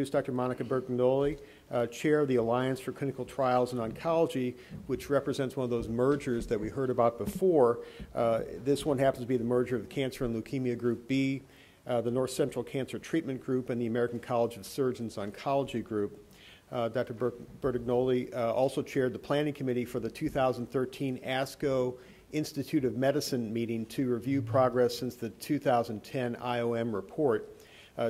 Dr. Monica Bertagnolli, Chair of the Alliance for Clinical Trials in Oncology, which represents one of those mergers that we heard about before. This one happens to be the merger of the Cancer and Leukemia Group B, the North Central Cancer Treatment Group, and the American College of Surgeons Oncology Group. Dr. Bertagnolli also chaired the planning committee for the 2013 ASCO Institute of Medicine meeting to review progress since the 2010 IOM report.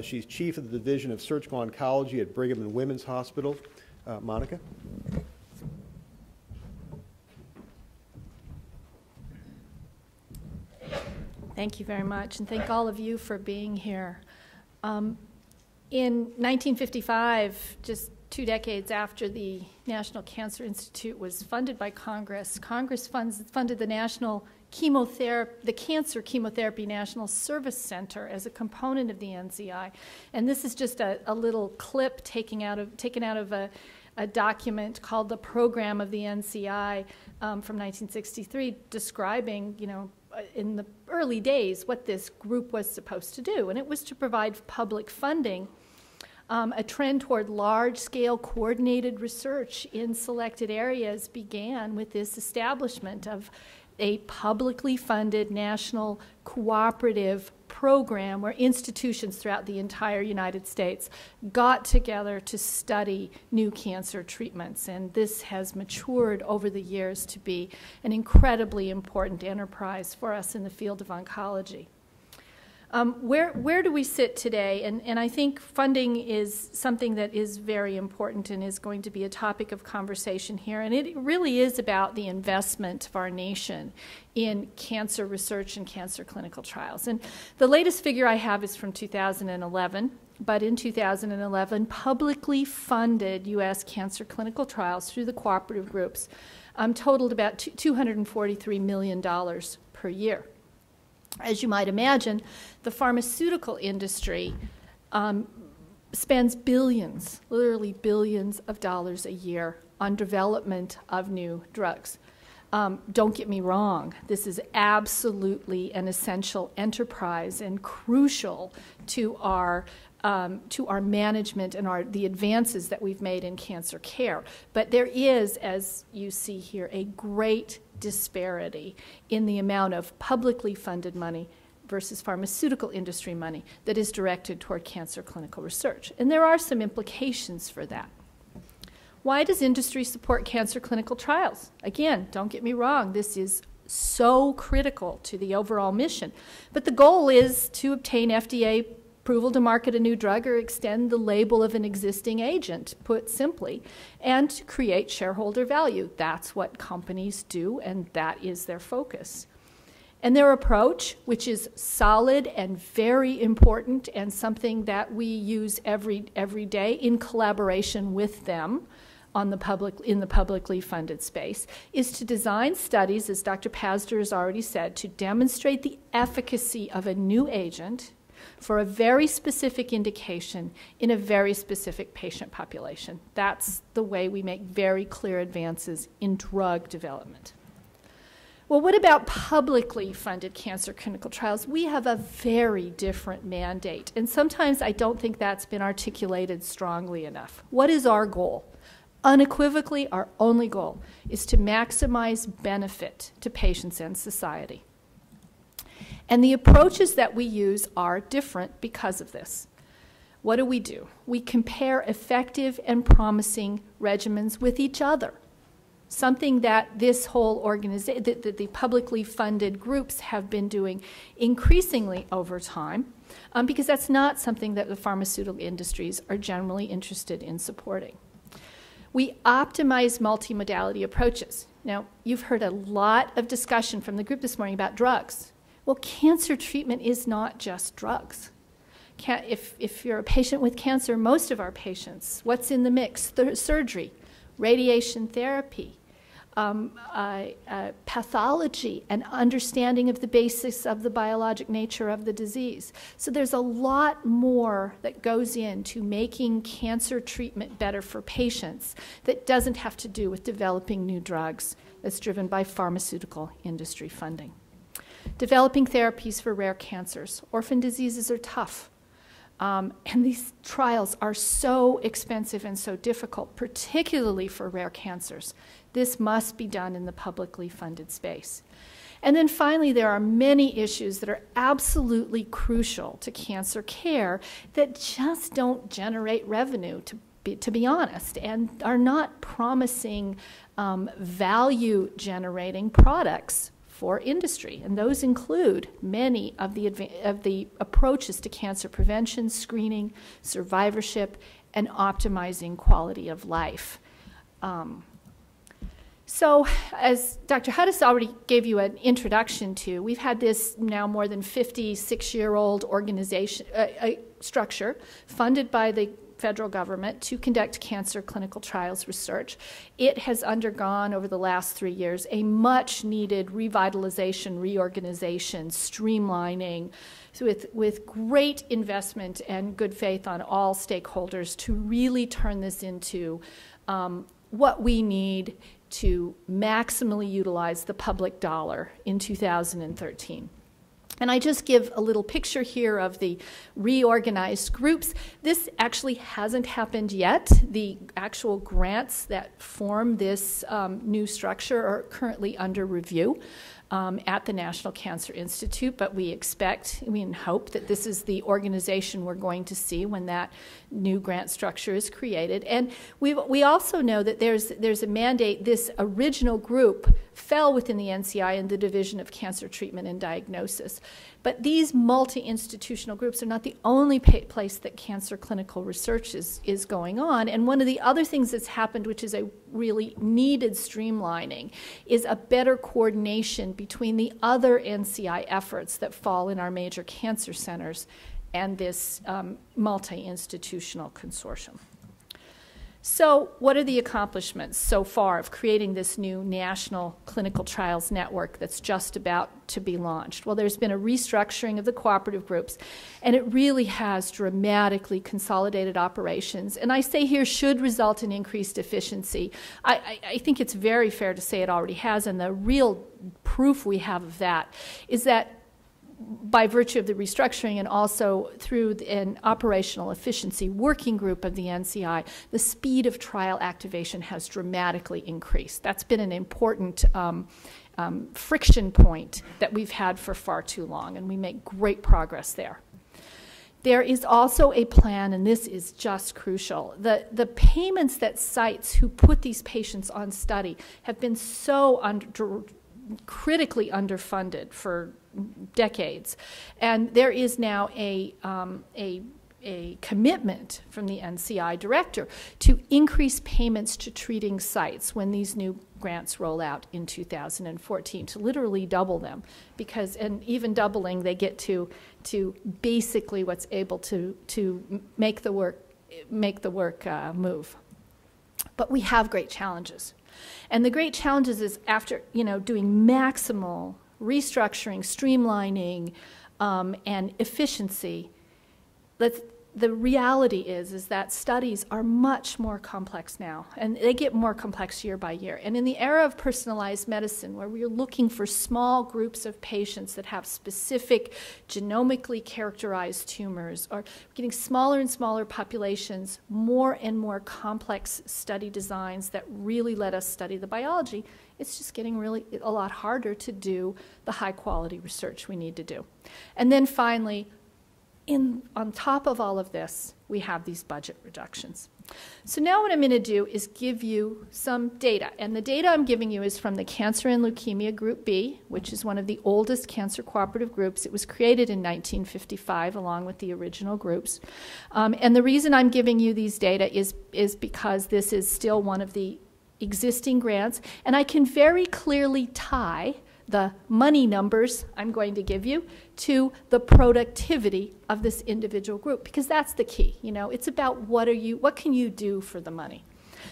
She's chief of the Division of Surgical Oncology at Brigham and Women's Hospital. Monica? Thank you very much, and thank all of you for being here. In 1955, just 2 decades after the National Cancer Institute was funded by Congress, Congress funded the Cancer Chemotherapy National Service Center as a component of the NCI. And this is just a little clip taken out of a document called the Program of the NCI from 1963, describing, in the early days what this group was supposed to do. And it was to provide public funding. A trend toward large-scale coordinated research in selected areas began with this establishment of a publicly funded national cooperative program where institutions throughout the entire United States got together to study new cancer treatments. And this has matured over the years to be an incredibly important enterprise for us in the field of oncology. Where do we sit today? And I think funding is something that is very important and is going to be a topic of conversation here. And it really is about the investment of our nation in cancer research and cancer clinical trials. And the latest figure I have is from 2011. But in 2011, publicly funded U.S. cancer clinical trials through the cooperative groups totaled about $243 million per year. As you might imagine, the pharmaceutical industry spends billions, literally billions of dollars a year on development of new drugs. Don't get me wrong, this is absolutely an essential enterprise and crucial to our management and the advances that we've made in cancer care. But there is, as you see here, a great disparity in the amount of publicly funded money versus pharmaceutical industry money that is directed toward cancer clinical research. And there are some implications for that. Why does industry support cancer clinical trials? Again, don't get me wrong, this is so critical to the overall mission. But the goal is to obtain FDA approval to market a new drug or extend the label of an existing agent, put simply, and to create shareholder value. That's what companies do, and that is their focus. And their approach, which is solid and very important and something that we use every day in collaboration with them in the publicly funded space, is to design studies, as Dr. Pazder has already said, to demonstrate the efficacy of a new agent for a very specific indication in a very specific patient population. That's the way we make very clear advances in drug development. Well, what about publicly funded cancer clinical trials? We have a very different mandate, and sometimes I don't think that's been articulated strongly enough. What is our goal? Unequivocally, our only goal is to maximize benefit to patients and society. And the approaches that we use are different because of this. What do? We compare effective and promising regimens with each other, something that this whole organization, that the publicly funded groups have been doing increasingly over time, because that's not something that the pharmaceutical industries are generally interested in supporting. We optimize multimodality approaches. Now, you've heard a lot of discussion from the group this morning about drugs. Well, cancer treatment is not just drugs. If you're a patient with cancer, most of our patients, what's in the mix? Surgery, radiation therapy, pathology, and understanding of the basics of the biologic nature of the disease. So there's a lot more that goes into making cancer treatment better for patients that doesn't have to do with developing new drugs that's driven by pharmaceutical industry funding. Developing therapies for rare cancers. Orphan diseases are tough. And these trials are so expensive and so difficult, particularly for rare cancers. This must be done in the publicly funded space. And then finally, there are many issues that are absolutely crucial to cancer care that just don't generate revenue, to be honest, and are not promising value-generating products for industry. And those include many of the approaches to cancer prevention, screening, survivorship, and optimizing quality of life. So as Dr. Hudis already gave you an introduction to, we've had this now more than 56-year-old organization, structure funded by the federal government to conduct cancer clinical trials research. It has undergone over the last 3 years a much needed revitalization, reorganization, streamlining, with great investment and good faith on all stakeholders to really turn this into what we need to maximally utilize the public dollar in 2013. And I just give a little picture here of the reorganized groups. This actually hasn't happened yet. The actual grants that form this new structure are currently under review at the National Cancer Institute, but we expect, we hope that this is the organization we're going to see when that new grant structure is created. And we also know that there's a mandate. This original group fell within the NCI in the Division of Cancer Treatment and Diagnosis. But these multi-institutional groups are not the only place that cancer clinical research is going on. And one of the other things that's happened, which is a really needed streamlining, is a better coordination between the other NCI efforts that fall in our major cancer centers and this multi-institutional consortium. So what are the accomplishments so far of creating this new national clinical trials network that's just about to be launched? Well, there's been a restructuring of the cooperative groups, and it really has dramatically consolidated operations. And I say here should result in increased efficiency. I think it's very fair to say it already has, and the real proof we have of that is that by virtue of the restructuring and also through an operational efficiency working group of the NCI, the speed of trial activation has dramatically increased. That's been an important friction point that we've had for far too long, and we make great progress there. There is also a plan, and this is just crucial. The payments that sites who put these patients on study have been so critically underfunded for decades, and there is now a commitment from the NCI director to increase payments to treating sites when these new grants roll out in 2014, to literally double them, because, and even doubling, they get to basically what's able to make the work move. But we have great challenges. And the great challenges is after, doing maximal restructuring, streamlining, and efficiency, the reality is that studies are much more complex now, and they get more complex year by year. And in the era of personalized medicine, where we're looking for small groups of patients that have specific genomically characterized tumors, or getting smaller and smaller populations, more and more complex study designs that really let us study the biology, it's just getting really a lot harder to do the high quality research we need to do. And then finally, on top of all of this, we have these budget reductions. So now what I'm going to do is give you some data. And the data I'm giving you is from the Cancer and Leukemia Group B, which is one of the oldest cancer cooperative groups. It was created in 1955 along with the original groups. And the reason I'm giving you these data is because this is still one of the existing grants. And I can very clearly tie the money numbers I'm going to give you to the productivity of this individual group, because that's the key. It's about what can you do for the money.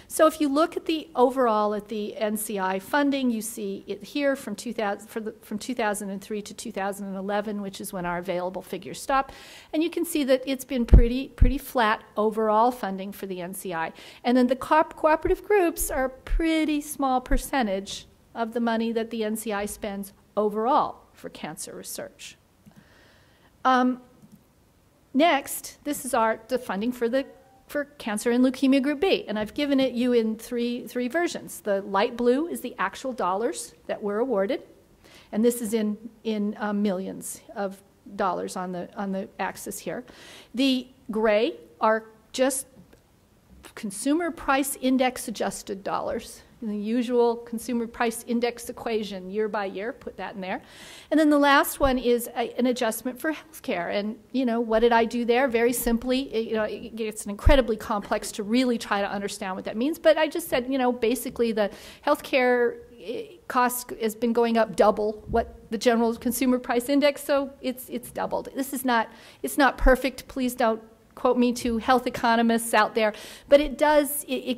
So if you look at the overall at the NCI funding, you see it here from 2003 to 2011, which is when our available figures stop, and you can see that it's been pretty flat overall funding for the NCI. And then the cooperative groups are a pretty small percentage of the money that the NCI spends overall for cancer research. Next, this is the funding for cancer in leukemia group B, and I've given it you in three versions. The light blue is the actual dollars that were awarded, and this is in millions of dollars on the axis here. The gray are just consumer price index adjusted dollars, the usual consumer price index equation year by year, put that in there. And then the last one is an adjustment for healthcare. And, what did I do there? Very simply, it's incredibly complex to really try to understand what that means. But I just said, basically the healthcare cost has been going up double what the general consumer price index, so it's doubled. It's not perfect. Please don't quote me to health economists out there, but it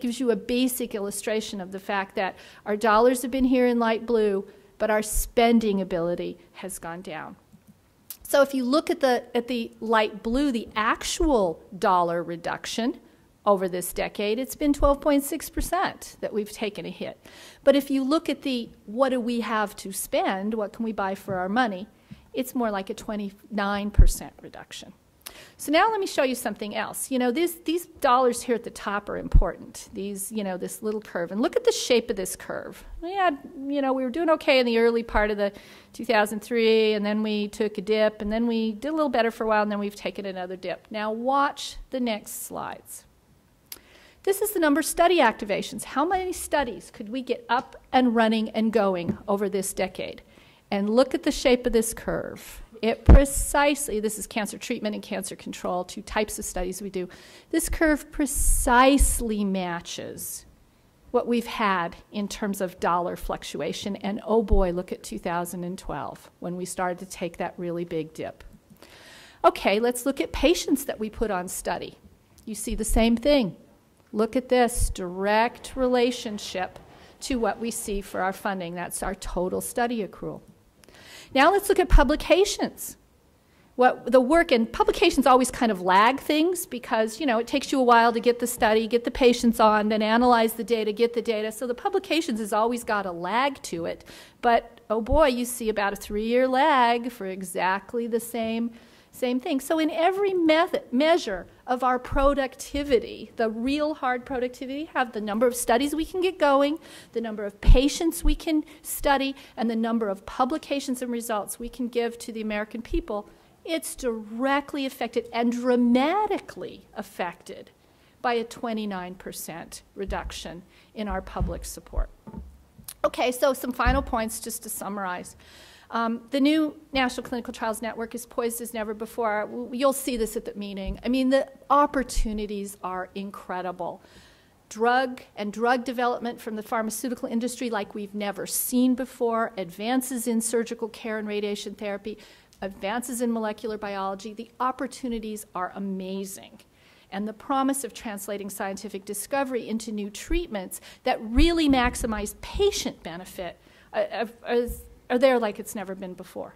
gives you a basic illustration of the fact that our dollars have been here in light blue, but our spending ability has gone down. So if you look at the light blue, the actual dollar reduction over this decade, it's been 12.6% that we've taken a hit. But if you look at what do we have to spend, what can we buy for our money, it's more like a 29% reduction. So now let me show you something else. These dollars here at the top are important. This little curve. And look at the shape of this curve. We were doing okay in the early part of the 2003, and then we took a dip, and then we did a little better for a while, and then we've taken another dip. Now watch the next slides. This is the number of study activations. How many studies could we get up and running and going over this decade? And look at the shape of this curve. This is cancer treatment and cancer control, two types of studies we do. This curve precisely matches what we've had in terms of dollar fluctuation. And oh boy, look at 2012 when we started to take that really big dip. Okay, let's look at patients that we put on study. You see the same thing. Look at this direct relationship to what we see for our funding. That's our total study accrual. Now let's look at publications. The work and publications always kind of lag things because, it takes you a while to get the study, get the patients on, then analyze the data, get the data. So the publications has always got a lag to it. But, oh boy, you see about a 3-year lag for exactly the same thing. So in every measure of our productivity, the real hard productivity, have the number of studies we can get going, the number of patients we can study, and the number of publications and results we can give to the American people, it's directly affected and dramatically affected by a 29% reduction in our public support. Okay, so some final points just to summarize. The new National Clinical Trials Network is poised as never before. You'll see this at the meeting. I mean, the opportunities are incredible. Drug development from the pharmaceutical industry like we've never seen before, advances in surgical care and radiation therapy, advances in molecular biology. The opportunities are amazing. And the promise of translating scientific discovery into new treatments that really maximize patient benefit are there like it's never been before.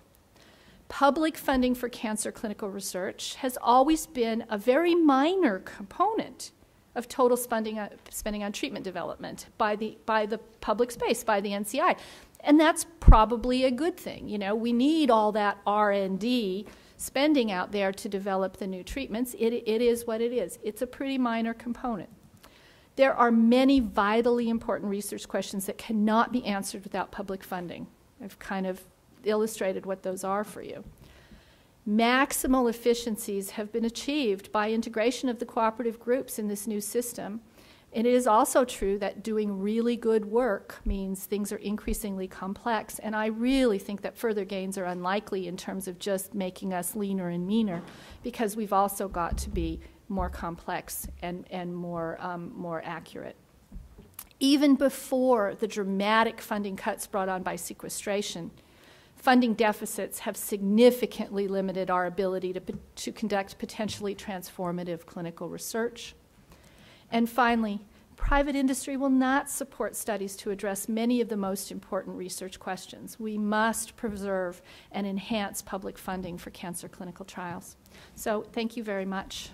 Public funding for cancer clinical research has always been a very minor component of total spending on treatment development by the public space, by the NCI. And that's probably a good thing. We need all that R&D spending out there to develop the new treatments. It is what it is. It's a pretty minor component. There are many vitally important research questions that cannot be answered without public funding. I've kind of illustrated what those are for you. Maximal efficiencies have been achieved by integration of the cooperative groups in this new system. And it is also true that doing really good work means things are increasingly complex. And I really think that further gains are unlikely in terms of just making us leaner and meaner, because we've also got to be more complex and more accurate. Even before the dramatic funding cuts brought on by sequestration, funding deficits have significantly limited our ability to conduct potentially transformative clinical research. And finally, private industry will not support studies to address many of the most important research questions. We must preserve and enhance public funding for cancer clinical trials. So thank you very much.